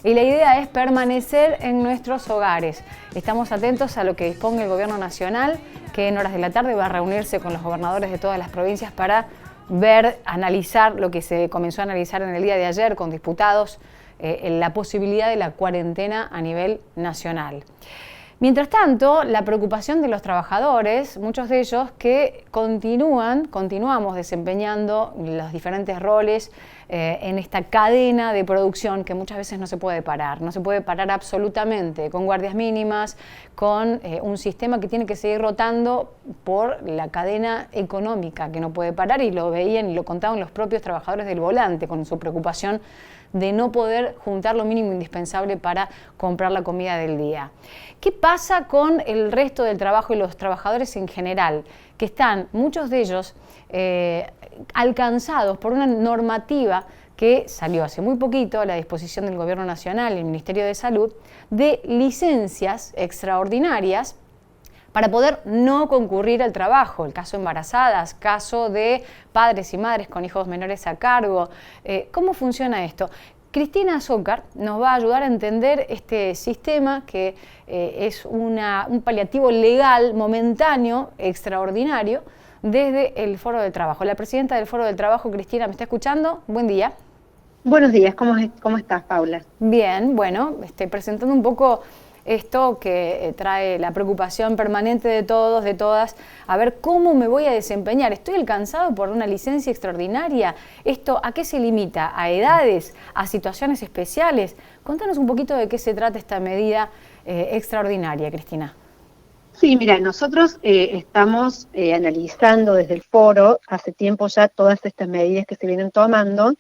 y la idea es permanecer en nuestros hogares. Estamos atentos a lo que disponga el Gobierno Nacional, que en horas de la tarde va a reunirse con los gobernadores de todas las provincias para ver, analizar lo que se comenzó a analizar en el día de ayer con diputados, la posibilidad de la cuarentena a nivel nacional. Mientras tanto, la preocupación de los trabajadores, muchos de ellos que continuamos desempeñando los diferentes roles en esta cadena de producción que muchas veces no se puede parar absolutamente, con guardias mínimas, con un sistema que tiene que seguir rotando por la cadena económica que no puede parar, y lo veían y lo contaban los propios trabajadores del volante con su preocupación de no poder juntar lo mínimo indispensable para comprar la comida del día. ¿Qué pasa con el resto del trabajo y los trabajadores en general, que están, muchos de ellos, alcanzados por una normativa que salió hace muy poquito a la disposición del Gobierno Nacional y el Ministerio de Salud, de licencias extraordinarias para poder no concurrir al trabajo? El caso de embarazadas, caso de padres y madres con hijos menores a cargo. ¿Cómo funciona esto? Cristina Zócar nos va a ayudar a entender este sistema que es un paliativo legal momentáneo, extraordinario, desde el Foro del Trabajo. La presidenta del Foro del Trabajo, Cristina, ¿me está escuchando? Buen día. Buenos días, ¿cómo estás, Paula? Bien, bueno, presentando un poco esto que trae la preocupación permanente de todos, de todas, a ver cómo me voy a desempeñar. ¿Estoy alcanzado por una licencia extraordinaria? ¿Esto a qué se limita? ¿A edades? ¿A situaciones especiales? Contanos un poquito de qué se trata esta medida extraordinaria, Cristina. Sí, mira, nosotros estamos analizando desde el foro hace tiempo ya todas estas medidas que se vienen tomando,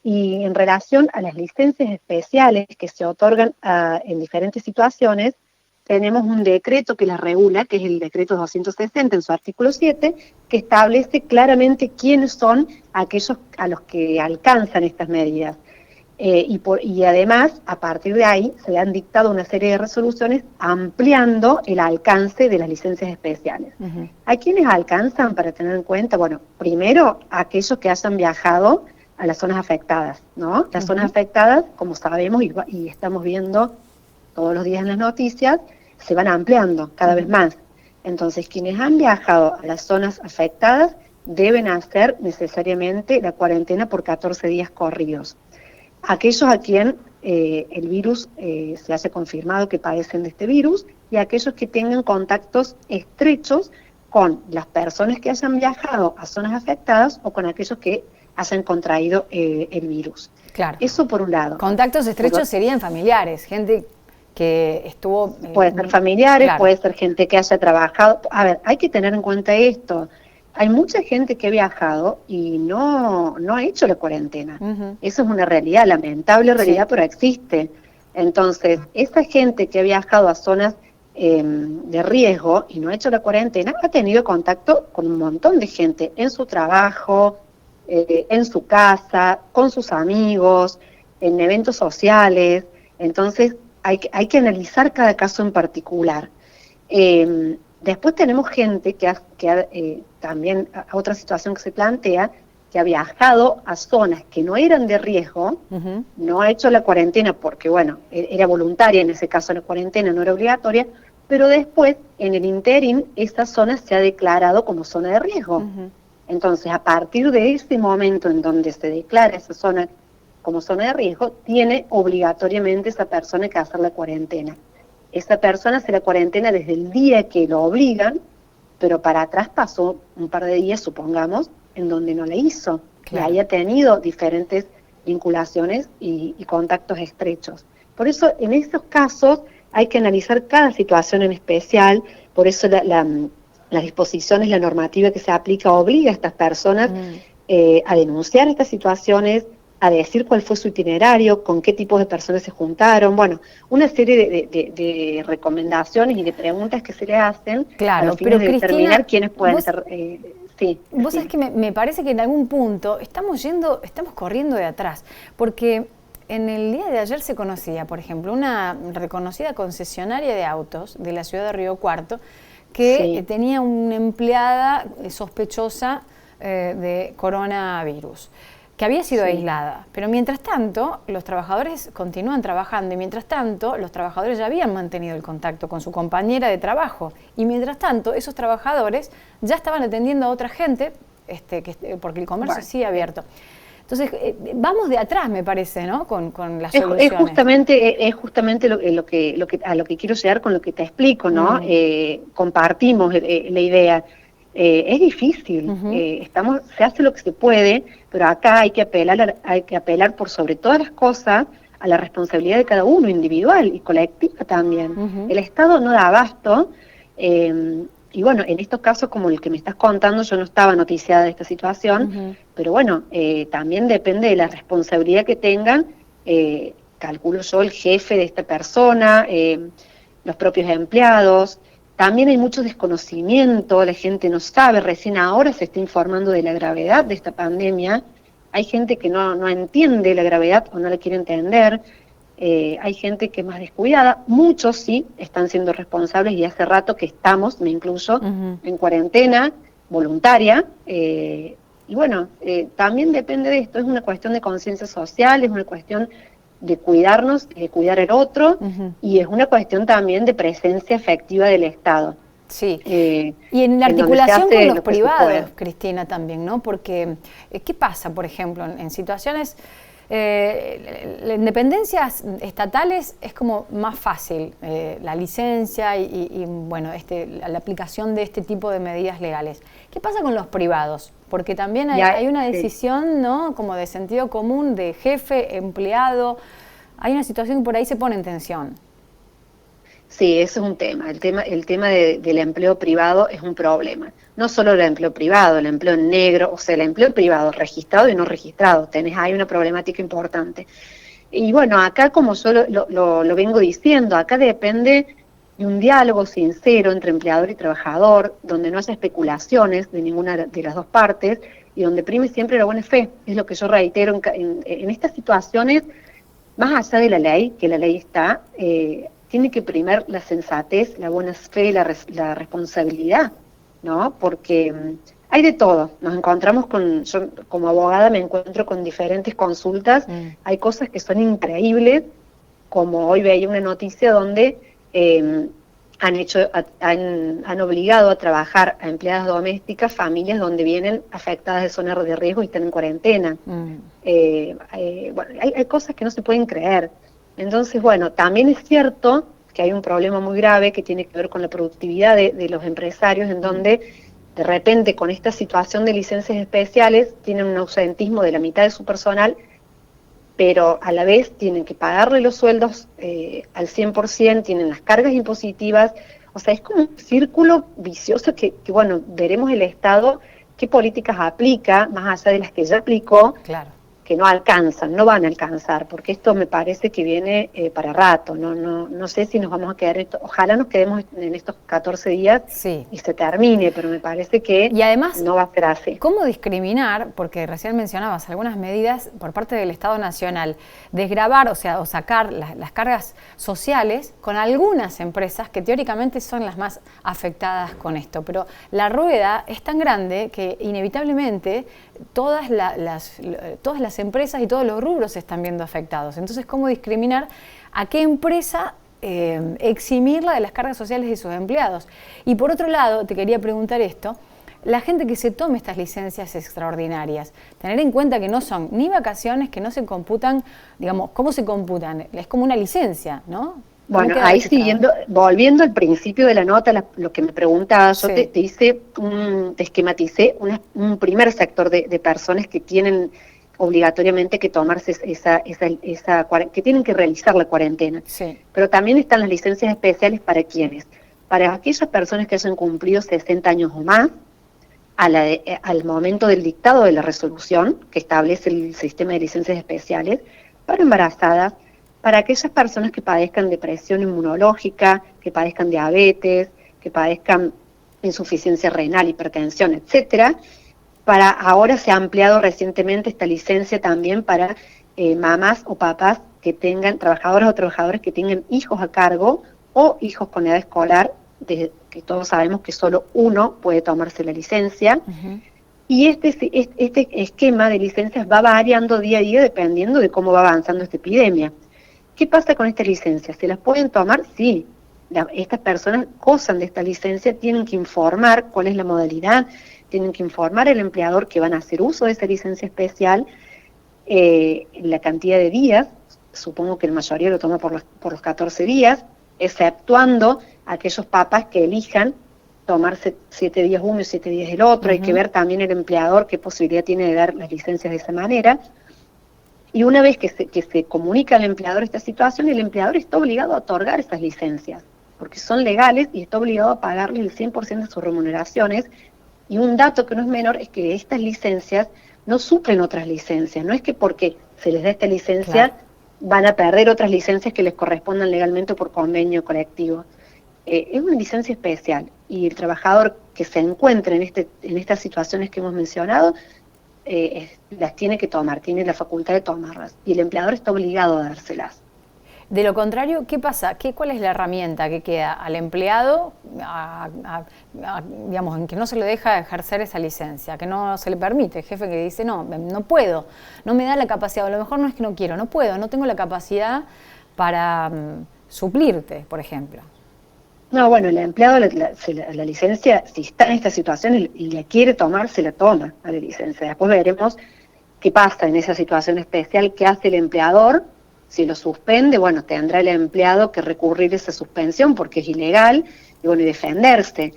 y en relación a las licencias especiales que se otorgan en diferentes situaciones, tenemos un decreto que las regula, que es el decreto 260 en su artículo 7, que establece claramente quiénes son aquellos a los que alcanzan estas medidas. Y además, a partir de ahí, se le han dictado una serie de resoluciones ampliando el alcance de las licencias especiales. Uh-huh. ¿A quiénes alcanzan, para tener en cuenta? Bueno, primero, aquellos que hayan viajado a las zonas afectadas, ¿no? Las zonas afectadas, como sabemos y estamos viendo todos los días en las noticias, se van ampliando cada vez más. Entonces, quienes han viajado a las zonas afectadas deben hacer necesariamente la cuarentena por 14 días corridos. Aquellos a quien el virus se haya confirmado que padecen de este virus, y aquellos que tengan contactos estrechos con las personas que hayan viajado a zonas afectadas o con aquellos que hayan contraído el virus. Claro. Eso por un lado. Contactos estrechos serían familiares, gente que estuvo... puede ser familiares, claro. Puede ser gente que haya trabajado. A ver, hay que tener en cuenta esto. Hay mucha gente que ha viajado y no ha hecho la cuarentena. Uh-huh. Eso es una realidad, lamentable realidad, sí, pero existe. Entonces, esa gente que ha viajado a zonas de riesgo y no ha hecho la cuarentena, ha tenido contacto con un montón de gente en su trabajo, en su casa, con sus amigos, en eventos sociales. Entonces hay que analizar cada caso en particular. Después tenemos gente que también, otra situación que se plantea, que ha viajado a zonas que no eran de riesgo, uh-huh, no ha hecho la cuarentena porque, bueno, era voluntaria, en ese caso la cuarentena no era obligatoria, pero después, en el interín, esa zona se ha declarado como zona de riesgo. Uh-huh. Entonces, a partir de ese momento en donde se declara esa zona como zona de riesgo, tiene obligatoriamente esa persona que hacer la cuarentena. Esa persona hace la cuarentena desde el día que lo obligan, pero para atrás pasó un par de días, supongamos, en donde no la hizo, claro, y haya tenido diferentes vinculaciones y contactos estrechos. Por eso, en esos casos, hay que analizar cada situación en especial. Por eso las disposiciones, la normativa que se aplica obliga a estas personas a denunciar estas situaciones, a decir cuál fue su itinerario, con qué tipos de personas se juntaron, bueno, una serie de recomendaciones y de preguntas que se le hacen, claro, a los fines de Cristina, determinar quiénes pueden ser... sí. Vos sabés que me parece que en algún punto estamos corriendo de atrás, porque en el día de ayer se conocía, por ejemplo, una reconocida concesionaria de autos de la ciudad de Río Cuarto, que tenía una empleada sospechosa de coronavirus. que había sido aislada. Pero mientras tanto, los trabajadores continúan trabajando y mientras tanto, los trabajadores ya habían mantenido el contacto con su compañera de trabajo. Y mientras tanto, esos trabajadores ya estaban atendiendo a otra gente, porque el comercio sigue abierto. Entonces, vamos de atrás, me parece, ¿no? Con las soluciones. Es justamente a lo que quiero llegar con lo que te explico, ¿no? Compartimos la idea. Es difícil, se hace lo que se puede, pero acá hay que apelar por sobre todas las cosas a la responsabilidad de cada uno, individual y colectiva también. El Estado no da abasto, y bueno, en estos casos como el que me estás contando, yo no estaba noticiada de esta situación, pero bueno, también depende de la responsabilidad que tengan, calculo yo, el jefe de esta persona, los propios empleados. También hay mucho desconocimiento, la gente no sabe, recién ahora se está informando de la gravedad de esta pandemia, hay gente que no entiende la gravedad o no la quiere entender, hay gente que es más descuidada, muchos sí están siendo responsables y hace rato que estamos, me incluyo, en cuarentena voluntaria, y bueno, también depende de esto, es una cuestión de conciencia social, es una cuestión de cuidarnos, de cuidar al otro, y es una cuestión también de presencia efectiva del Estado. Sí, y en la articulación con los privados, Cristina, también, ¿no? Porque, ¿qué pasa, por ejemplo, en situaciones, las independencias estatales es como más fácil, la licencia y bueno, la aplicación de este tipo de medidas legales? ¿Qué pasa con los privados? Porque también hay una decisión, ¿no? Como de sentido común, de jefe, empleado. Hay una situación que por ahí se pone en tensión. Sí, ese es un tema. El tema del empleo privado es un problema. No solo el empleo privado, el empleo negro, o sea, el empleo privado registrado y no registrado. Hay una problemática importante. Y bueno, acá como yo lo vengo diciendo, acá depende de un diálogo sincero entre empleador y trabajador, donde no haya especulaciones de ninguna de las dos partes y donde prime siempre la buena fe. Es lo que yo reitero en estas situaciones, más allá de la ley, que la ley está, tiene que primar la sensatez, la buena fe, la responsabilidad, ¿no? Porque hay de todo. Nos encontramos yo como abogada me encuentro con diferentes consultas, hay cosas que son increíbles, como hoy veía una noticia donde han obligado a trabajar a empleadas domésticas, familias donde vienen afectadas de zonas de riesgo y están en cuarentena. Bueno, hay cosas que no se pueden creer. Entonces, bueno, también es cierto que hay un problema muy grave que tiene que ver con la productividad de los empresarios, en donde de repente con esta situación de licencias especiales tienen un ausentismo de la mitad de su personal, pero a la vez tienen que pagarle los sueldos al 100%, tienen las cargas impositivas, o sea, es como un círculo vicioso que bueno, veremos el Estado qué políticas aplica, más allá de las que ya aplicó, claro, que no alcanzan, no van a alcanzar, porque esto me parece que viene para rato, no sé si nos vamos a quedar, ojalá nos quedemos en estos 14 días y se termine, pero me parece que y además, no va a ser así. ¿Cómo discriminar? Porque recién mencionabas algunas medidas por parte del Estado Nacional, desgravar, o sacar las cargas sociales con algunas empresas que teóricamente son las más afectadas con esto, pero la rueda es tan grande que inevitablemente todas las empresas y todos los rubros se están viendo afectados. Entonces, ¿cómo discriminar a qué empresa eximirla de las cargas sociales de sus empleados? Y por otro lado, te quería preguntar esto, la gente que se tome estas licencias extraordinarias, tener en cuenta que no son ni vacaciones, que no se computan, digamos, ¿cómo se computan? Es como una licencia, ¿no? Bueno, ahí volviendo al principio de la nota, lo que me preguntabas, yo te esquematicé un primer sector de personas que tienen obligatoriamente que tomarse que tienen que realizar la cuarentena. Sí. Pero también están las licencias especiales para quienes, para aquellas personas que hayan cumplido 60 años o más, al momento del dictado de la resolución que establece el sistema de licencias especiales, para embarazadas, para aquellas personas que padezcan depresión inmunológica, que padezcan diabetes, que padezcan insuficiencia renal, hipertensión, etcétera. Ahora se ha ampliado recientemente esta licencia también para mamás o papás que tengan, trabajadoras o trabajadores que tengan hijos a cargo o hijos con edad escolar, que todos sabemos que solo uno puede tomarse la licencia. Y este esquema de licencias va variando día a día dependiendo de cómo va avanzando esta epidemia. ¿Qué pasa con estas licencias? ¿Se las pueden tomar? Sí. Estas personas gozan de esta licencia, tienen que informar cuál es la modalidad, tienen que informar al empleador que van a hacer uso de esa licencia especial, la cantidad de días, supongo que la mayoría lo toma por los 14 días, exceptuando aquellos papás que elijan tomarse 7 días uno y 7 días el otro. Hay que ver también el empleador qué posibilidad tiene de dar las licencias de esa manera. Y una vez que se comunica al empleador esta situación, el empleador está obligado a otorgar esas licencias, porque son legales y está obligado a pagarle el 100% de sus remuneraciones. Y un dato que no es menor es que estas licencias no suplen otras licencias. No es que porque se les da esta licencia van a perder otras licencias que les correspondan legalmente por convenio colectivo. Es una licencia especial y el trabajador que se encuentre en estas situaciones que hemos mencionado las tiene que tomar, tiene la facultad de tomarlas y el empleador está obligado a dárselas. De lo contrario, ¿qué pasa? ¿Cuál es la herramienta que queda al empleado, digamos, en que no se le deja ejercer esa licencia, que no se le permite? El jefe que dice, no puedo, no me da la capacidad, o a lo mejor no es que no quiero, no puedo, no tengo la capacidad para suplirte, por ejemplo. No, bueno, el empleado la licencia, si está en esta situación y la quiere tomar, se la toma a la licencia. Después veremos qué pasa en esa situación especial, qué hace el empleador. Si lo suspende, bueno, tendrá el empleado que recurrir a esa suspensión porque es ilegal y bueno, y defenderse.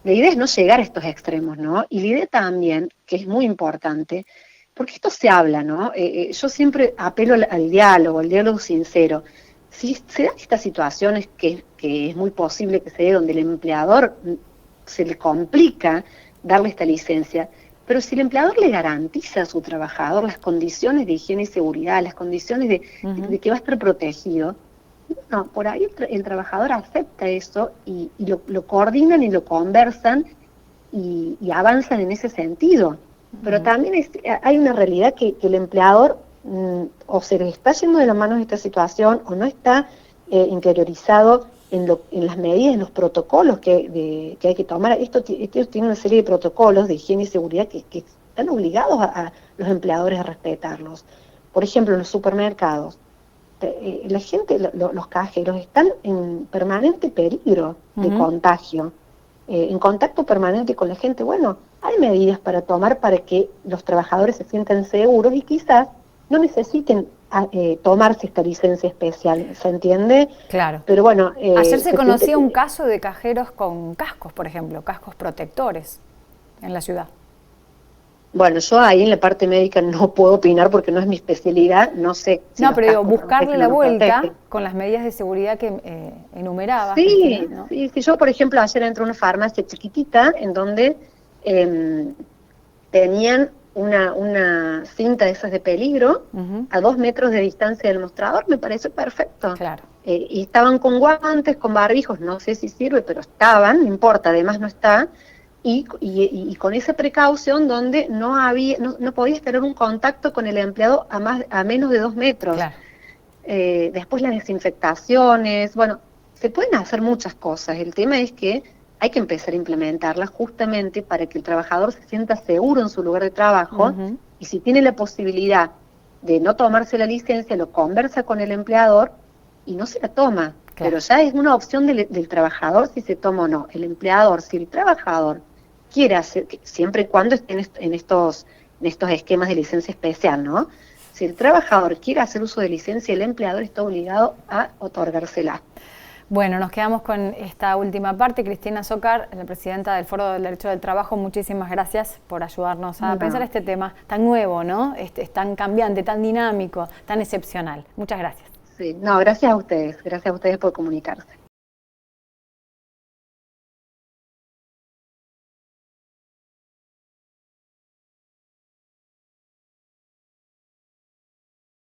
La idea es no llegar a estos extremos, ¿no? Y la idea también, que es muy importante, porque esto se habla, ¿no? Yo siempre apelo al diálogo sincero. Si se dan estas situaciones que es muy posible que se dé donde el empleador se le complica darle esta licencia, pero si el empleador le garantiza a su trabajador las condiciones de higiene y seguridad, las condiciones de que va a estar protegido, bueno, por ahí el trabajador acepta eso y lo coordinan y lo conversan y avanzan en ese sentido. Pero también hay una realidad que el empleador o se le está yendo de las manos esta situación o no está interiorizado en las medidas, en los protocolos que hay que tomar. Esto tiene una serie de protocolos de higiene y seguridad que están obligados a los empleadores a respetarlos. Por ejemplo, en los supermercados, la gente, los cajeros están en permanente peligro de contagio, en contacto permanente con la gente. Bueno, hay medidas para tomar para que los trabajadores se sientan seguros y quizás no necesiten tomarse esta licencia especial, ¿se entiende? Claro. Pero bueno, ayer se conocía un caso de cajeros con cascos, por ejemplo, cascos protectores en la ciudad. Bueno, yo ahí en la parte médica no puedo opinar porque no es mi especialidad, no sé. Si no, pero digo, buscarle la vuelta con las medidas de seguridad que enumeraba. Sí, ¿no? sí, yo por ejemplo ayer entré a una farmacia chiquitita en donde tenían una cinta de esas de peligro a 2 metros de distancia del mostrador, me pareció perfecto. Claro. Y estaban con guantes, con barbijos, no sé si sirve, pero estaban, no importa, además no está. Y con esa precaución donde no podías tener un contacto con el empleado a menos de 2 metros. Claro. Después las desinfectaciones, bueno, se pueden hacer muchas cosas. El tema es que hay que empezar a implementarlas justamente para que el trabajador se sienta seguro en su lugar de trabajo y si tiene la posibilidad de no tomarse la licencia, lo conversa con el empleador y no se la toma. Claro. Pero ya es una opción del trabajador si se toma o no. El empleador, si el trabajador quiere hacer, siempre y cuando estén en estos esquemas de licencia especial, ¿no? Si el trabajador quiere hacer uso de licencia, el empleador está obligado a otorgársela. Bueno, nos quedamos con esta última parte. Cristina Zócar, la presidenta del Foro del Derecho del Trabajo, muchísimas gracias por ayudarnos a pensar este tema tan nuevo, ¿no? Tan cambiante, tan dinámico, tan excepcional. Muchas gracias. Sí, no, gracias a ustedes por comunicarse.